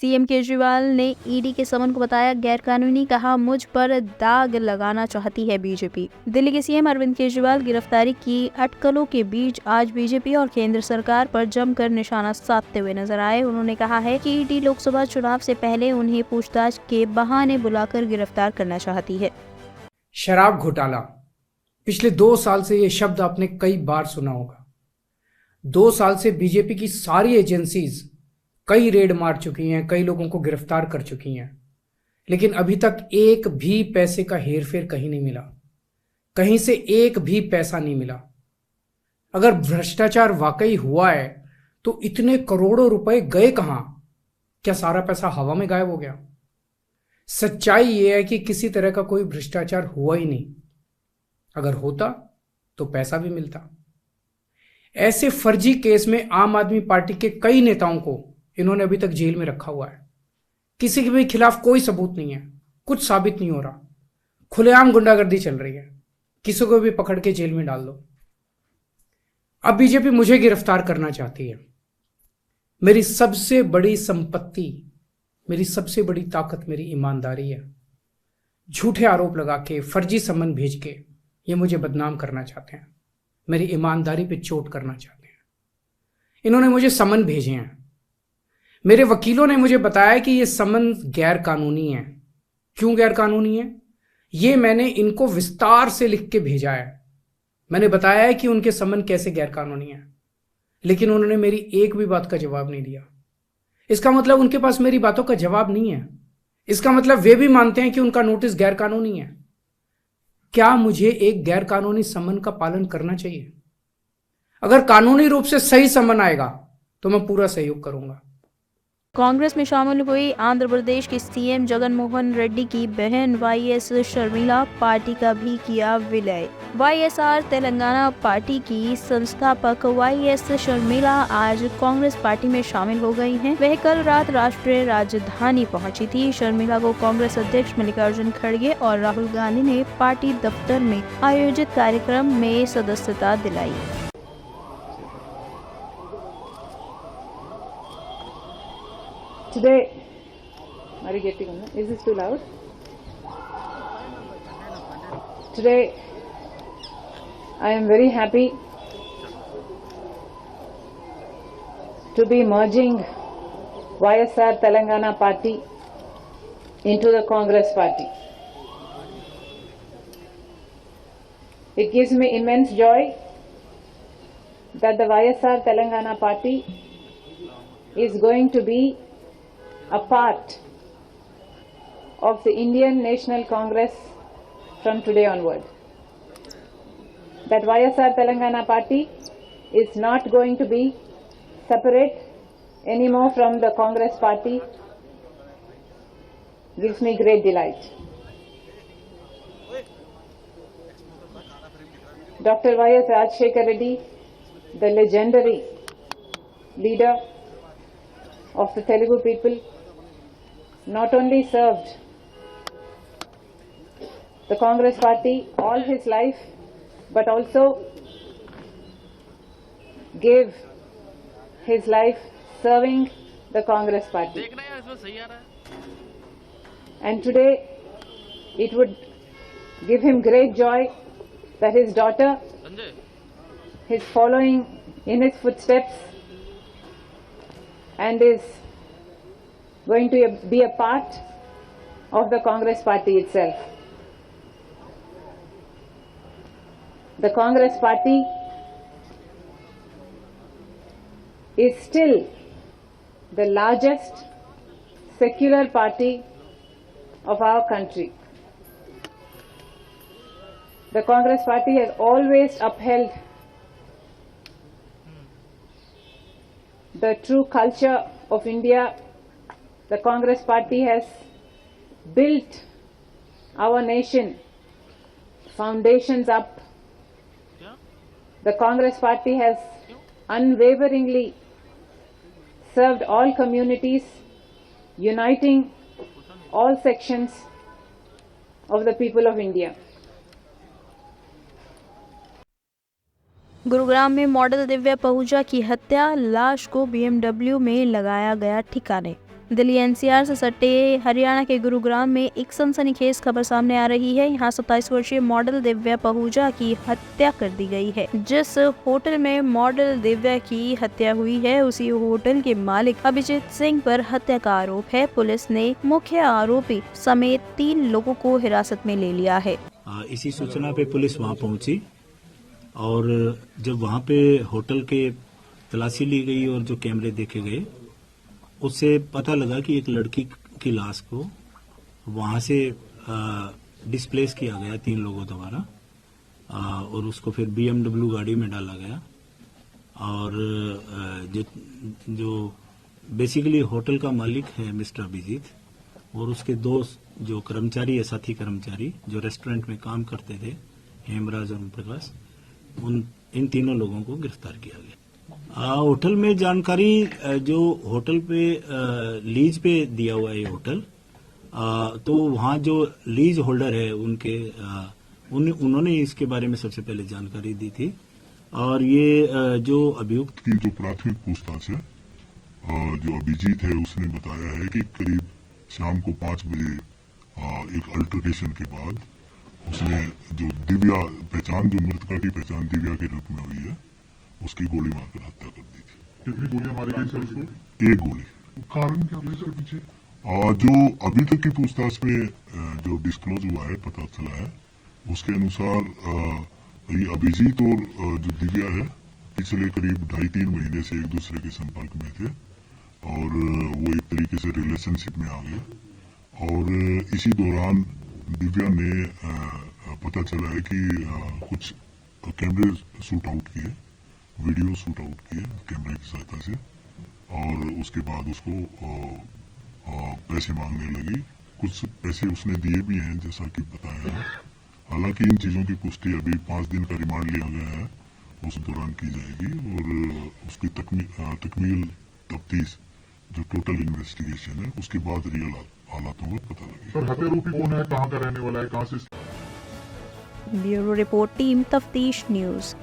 CM Kejriwal ने ED के समन को बताया गैरकानूनी, कहा मुझ पर दाग लगाना चाहती है बीजेपी। दिल्ली के सीएम अरविंद केजरीवाल गिरफ्तारी की अटकलों के बीच आज बीजेपी और केंद्र सरकार पर जमकर निशाना साधते हुए नजर आए। उन्होंने कहा है कि ईडी लोकसभा चुनाव से पहले उन्हें पूछताछ के बहाने बुलाकर गिरफ्तार करना चाहती है। शराब घोटाला, पिछले 2 साल से ये शब्द आपने कई बार सुना होगा। 2 साल से बीजेपी की सारी एजेंसीज कई रेड मार चुकी हैं, कई लोगों को गिरफ्तार कर चुकी हैं, लेकिन अभी तक एक भी पैसे का हेरफेर कहीं नहीं मिला, कहीं से एक भी पैसा नहीं मिला। अगर भ्रष्टाचार वाकई हुआ है तो इतने करोड़ों रुपए गए कहां? क्या सारा पैसा हवा में गायब हो गया? सच्चाई यह है कि किसी तरह का कोई भ्रष्टाचार हुआ ही नहीं। अगर होता तो पैसा भी मिलता। ऐसे फर्जी केस में आम आदमी पार्टी के कई नेताओं को इन्होंने अभी तक जेल में रखा हुआ है। किसी के भी खिलाफ कोई सबूत नहीं है, कुछ साबित नहीं हो रहा, खुलेआम गुंडागर्दी चल रही है, किसी को भी पकड़ के जेल में डाल दो। अब बीजेपी मुझे गिरफ्तार करना चाहती है। मेरी सबसे बड़ी संपत्ति, मेरी सबसे बड़ी ताकत मेरी ईमानदारी है। झूठे आरोप लगा के, फर्जी सम्मन भेज के ये मुझे बदनाम करना चाहते हैं, मेरी ईमानदारी पे चोट करना चाहते हैं। इन्होंने मुझे सम्मन भेजे हैं। मेरे वकीलों ने मुझे बताया कि ये सम्मन गैर कानूनी है। क्यों गैर कानूनी है? ये मैंने इनको विस्तार से लिख के भेजा है। मैंने बताया है कि उनके सम्मन कैसे गैर कानूनी है, लेकिन उन्होंने मेरी एक भी बात का जवाब नहीं दिया। इसका मतलब उनके पास मेरी बातों का जवाब नहीं है। इसका मतलब वे भी मानते हैं कि उनका नोटिस गैर कानूनी है। क्या मुझे एक गैर कानूनी सम्मन का पालन करना चाहिए? अगर कानूनी रूप से सही सम्मन आएगा तो मैं पूरा सहयोग करूंगा। कांग्रेस में शामिल हुई आंध्र प्रदेश के सीएम जगनमोहन रेड्डी की बहन वाईएस शर्मिला पार्टी का भी किया विलय। वाईएसआर तेलंगाना पार्टी की संस्थापक वाईएस शर्मिला आज कांग्रेस पार्टी में शामिल हो गई हैं। वह कल रात राष्ट्रीय राजधानी पहुंची थी। शर्मिला को कांग्रेस अध्यक्ष मल्लिकार्जुन खड़गे और राहुल गांधी ने पार्टी दफ्तर में आयोजित कार्यक्रम में सदस्यता दिलाई। Today, are you getting on? Is this too loud? Today, I am very happy to be merging YSR Telangana Party into the Congress Party. It gives me immense joy that the YSR Telangana Party is going to be a part of the Indian National Congress from today onward. That YSR Telangana Party is not going to be separate anymore from the Congress Party gives me great delight. Dr. Y.S. Rajshekar Reddy, the legendary leader of the Telugu people, not only served the Congress Party all his life, but also gave his life serving the Congress Party. And today it would give him great joy that his daughter is following in his footsteps and is going to be a part of the Congress Party itself. The Congress Party is still the largest secular party of our country. The Congress Party has always upheld the true culture of India. The Congress Party has built our nation foundations up. The Congress Party has unwaveringly served all communities, uniting all sections of the people of India. Gurugram में model Divya Pahuja की हत्या, लाश को BMW में लगाया गया ठिकाने। Delhi NCR से सटे हरियाणा के गुरुग्राम में एक सनसनीखेज खबर सामने आ रही है। यहाँ 27 वर्षीय मॉडल दिव्या पहूजा की हत्या कर दी गई है। जिस होटल में मॉडल दिव्या की हत्या हुई है, उसी होटल के मालिक अभिजीत सिंह पर हत्या का आरोप है। पुलिस ने मुख्य आरोपी समेत 3 लोगों को हिरासत में ले लिया है। इसी सूचना पे पुलिस वहां पहुंची और जब वहां पे होटल के तलाशी ली गई और जो कैमरे देखे गए, उससे पता लगा कि एक लड़की की लाश को वहां से डिस्प्लेस किया गया 3 लोगों द्वारा और उसको फिर BMW गाड़ी में डाला गया। और जो बेसिकली होटल का मालिक है मिस्टर अभिजीत और उसके 2 जो कर्मचारी है, साथी कर्मचारी जो रेस्टोरेंट में काम करते थे, हेमराज और प्रकाश, इन तीनों लोगों को गिरफ्तार किया गया। होटल में जानकारी जो होटल पे लीज पे दिया हुआ है ये होटल, तो वहाँ जो लीज होल्डर है उन्होंने इसके बारे में सबसे पहले जानकारी दी थी। और ये जो अभियुक्त की जो प्राथमिक पूछताछ है, जो अभिजीत है उसने बताया है कि करीब शाम को 5 बजे एक अल्टरकेशन के बाद उसने जो दिव्या पहचान, जो मृतका की पहचान दिव्या के रूप में हुई है, उसकी गोली मारकर हत्या कर दी थी। कितनी गोलियां मारी गई सर उसको? 1 गोली। कारण क्या है सर पीछे? जो अभी तक की पूछताछ में जो डिस्क्लोज हुआ है, पता चला है, उसके अनुसार ये अभिजीत और जो दिव्या है पिछले करीब 2.5-3 महीने से एक दूसरे के संपर्क में थे और वो एक तरीके से रिलेशनशिप में आ गए। और इसी दौरान दिव्या ने पता चला है कि कुछ कैमरे शूट आउट किए, वीडियो शूट आउट किए कैमरे की सहायता से, और उसके बाद उसको पैसे मांगने लगी। कुछ पैसे उसने दिए भी हैं जैसा कि बताया है। हालांकि इन चीज़ों की पुष्टि अभी 5 दिन का रिमांड लिया गया है, उस दौरान की जाएगी और उसकी तकमील तफ्तीश जो टोटल इन्वेस्टिगेशन है उसके बाद रियल हालातों का पता लगेगा। सर हत्यारोपी कौन है, कहाँ का रहने वाला है, कहाँ से? ब्यूरो रिपोर्ट, टीम तफ्तीश न्यूज।